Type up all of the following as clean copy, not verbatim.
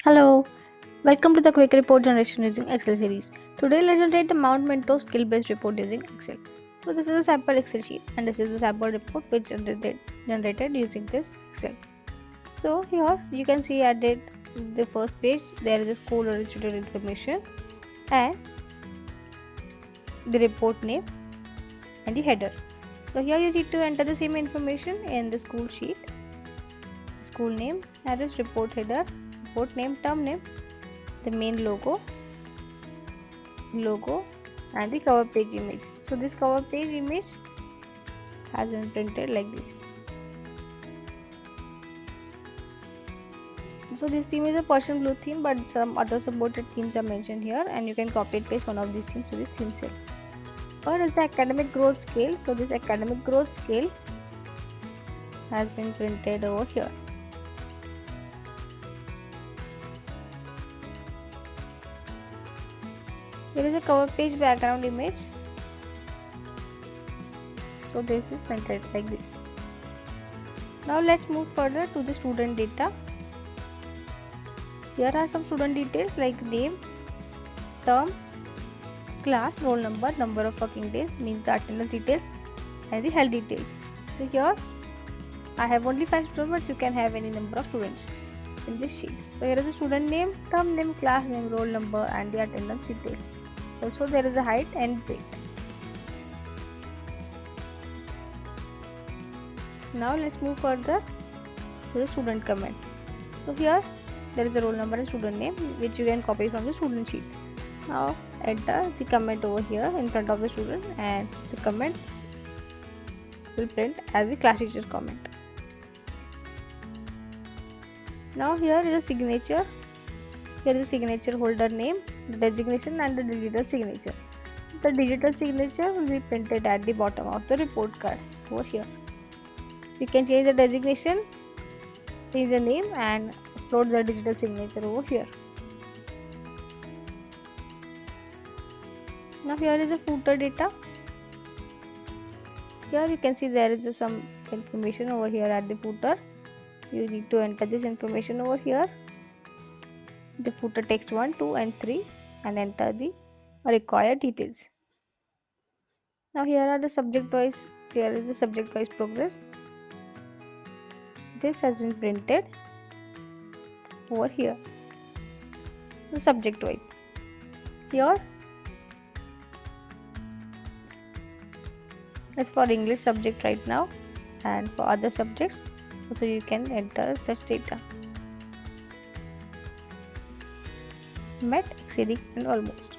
Hello, welcome to the quick report generation using Excel series. Today let's generate the Mount Minto skill-based report using Excel. So this is a sample Excel sheet and this is the sample report which generated using this Excel. So here you can see at the first page there is a school or institute information and the report name and the header. So here you need to enter the same information in the school sheet. School name, address, report header, report name, term name, the main logo and the cover page image. So this cover page image has been printed like this. So this theme is a Persian blue theme, but some other supported themes are mentioned here and you can copy and paste one of these themes to this theme cell. What is the academic growth scale? So this academic growth scale has been printed over here. There is a cover page background image. So this is printed like this. Now let's move further to the student data. Here are some student details like name, term, class, roll number, number of working days, means the attendance details and the health details. So here I have only 5 students, but you can have any number of students in this sheet. So here is the student name, term name, class name, roll number and the attendance details. Also there is a height and weight. Now let's move further to the student comment. So here there is a roll number and student name which you can copy from the student sheet. Now enter the comment over here in front of the student and the comment will print as the class teacher comment. Now here is a signature. Here is a signature holder name, the designation and the digital signature. The digital signature will be printed at the bottom of the report card over here. You can change the designation, change the name and upload the digital signature over here. Now here is a footer data. Here you can see there is some information over here at the footer. You need to enter this information over here, the footer text 1, 2 and 3 and enter the required details. Now here are the subject wise, here is the subject wise progress. This has been printed over here, the subject wise. Here is for English subject right now and for other subjects also you can enter such data. Met, exceeding and almost.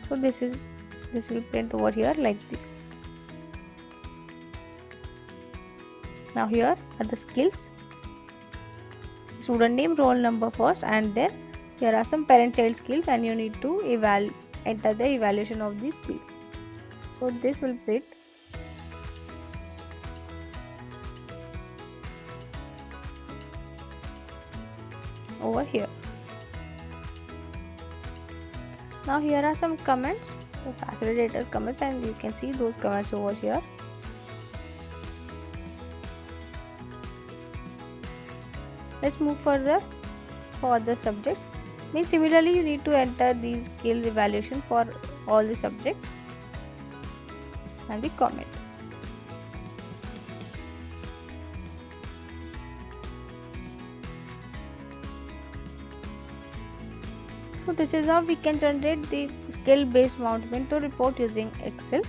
So this will print over here like this. Now here are the skills, student name, roll number first and then here are some parent child skills and you need to enter the evaluation of these skills. So this will print over here. Now here are some comments, the facilitators comments and you can see those comments over here. Let's move further for other subjects. Means similarly you need to enter these skill evaluation for all the subjects and the comment. So this is how we can generate the skill based Mount Minto report using Excel.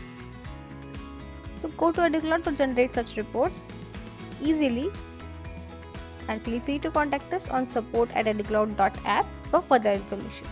So go to Educloud to generate such reports easily and feel free to contact us on support@educloud.app for further information.